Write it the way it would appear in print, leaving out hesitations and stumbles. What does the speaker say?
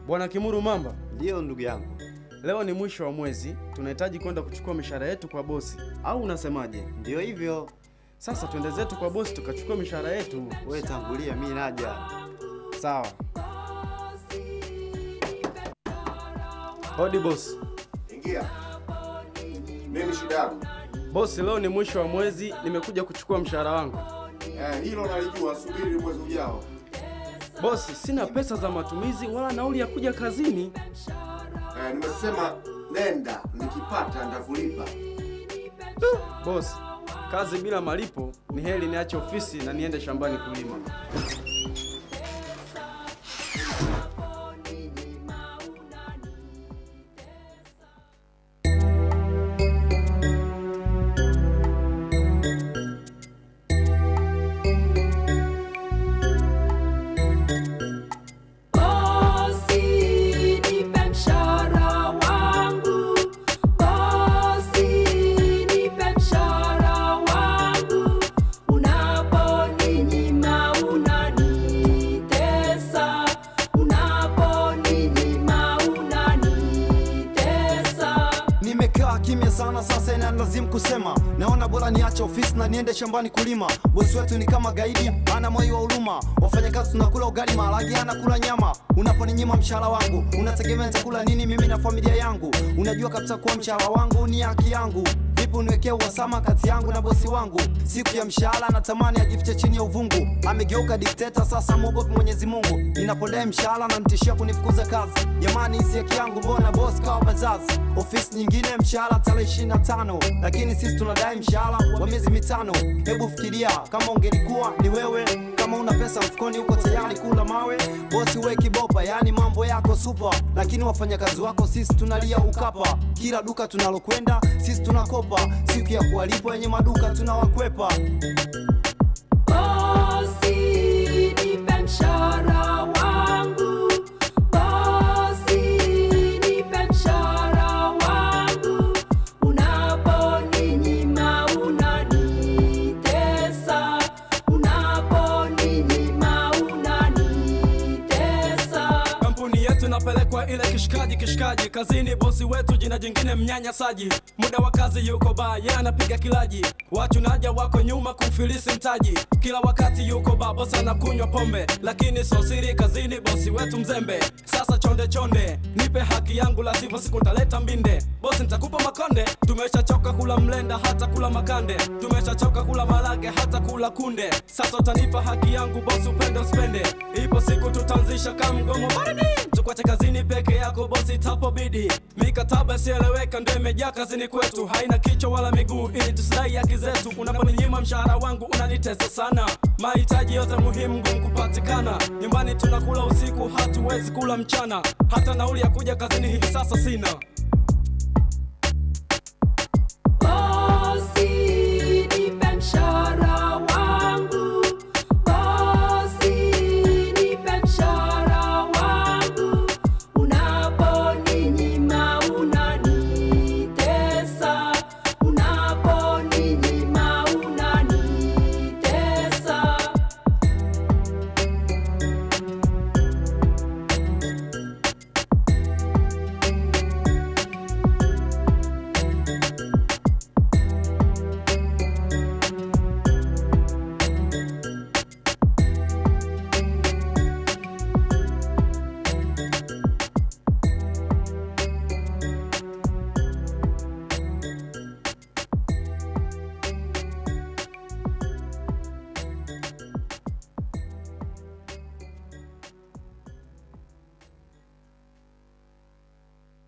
Bwana Kimuru Mamba. Ndio ndugu yangu. Leo ni mwisho wa mwezi, tunahitaji kwenda kuchukua mishahara yetu kwa bosi. Au unasemaje? Ndio hivyo. Sasa twende zetu kwa bosi tukachukua mishahara yetu. Wewe tangulia, mimi naja. Sawa. Hodi bosi. Ingia. Nini shida yako? Bosi, leo ni mwisho wa mwezi, nimekuja kuchukua mshahara wangu. Hilo nalijua, subiri mwezi ujao. Bosi, sina pesa za matumizi wala nauli ya kuja kazini. Nimesema nenda, nikipata nitakulipa. Bosi, kazi bila malipo ni heri niache ofisi na niende shambani kulima. Kimya sana sasa inalazimu kusema, naona bora niache ofisi na niende shambani kulima. Bosi wetu ni kama gaidi, ana moyo wa huruma. Wafanyakazi tunakula ugali maharage, anakula nyama. Unaponinyima mshahara wangu, unategemea nitakula nini mimi na familia yangu? Unajua kabisa kuwa mshahara wangu ni haki yangu. Vipi uniwekea uhasama kati yangu na bosi wangu? Siku ya mshahara natamani ajifiche chini ya uvungu. Amegeuka dikteta sasa, muogopi Mwenyezi Mungu. Ninapodai mshahara na nitishia kunifukuza kazi. Jamani, hisi haki yangu, mbona boss kawa bazazi? Ofisi nyingine mshahara tarehe 25, lakini sisi tunadai mshahara wa miezi mitano. Hebu fikiria kama ungelikuwa ni wewe, kama una pesa mfukoni uko tayari kula mawe. Bosi wewe kibopa, yani mambo yako super, lakini wafanyakazi wako sisi tunalia ukapa. Kila duka tunalokwenda sisi tunakopa, siku ya kuwalipa wenye maduka tunawakwepa. Bosi nipe mshahara wangu, bosi nipe mshahara wangu, unaponinyima unanitesa, unaponinyima unanitesa. Kampuni yetu napelekwa ile kishikaji, kazini bosi wetu jina jingine mnyanyasaji. Muda wa kazi yuko baa, yeye anapiga kilaji. Watu naja wako nyuma kumfilisi mtaji. Kila wakati yuko baa, bosi anakunywa pombe, lakini sio siri kazini bosi wetu mzembe. Sasa chonde, nipe haki yangu, la sivyo siku nitaleta mbinde. Bosi nitakupa makonde, tumeshachoka kula mlenda hata kula makande. Tumeshachoka kula malage hata kula kunde. Sasa utanipa haki yangu bosi, upende usipende. Ipo siku tutanzisha kama mgomo baridi. Tukwache kazini peke yako bosi tapobidi. Mikataba sieleweka ndio imejaa kazini kwetu, haina kichwa wala miguu ili tusidai haki zetu. Unaponinyima mshahara wangu unanitesa sana. Mahitaji yote muhimu ngumu kupatikana. Nyumbani tunakula usiku, hatuwezi kula mchana. Hata nauli ya kuja kazini hivi sasa sina.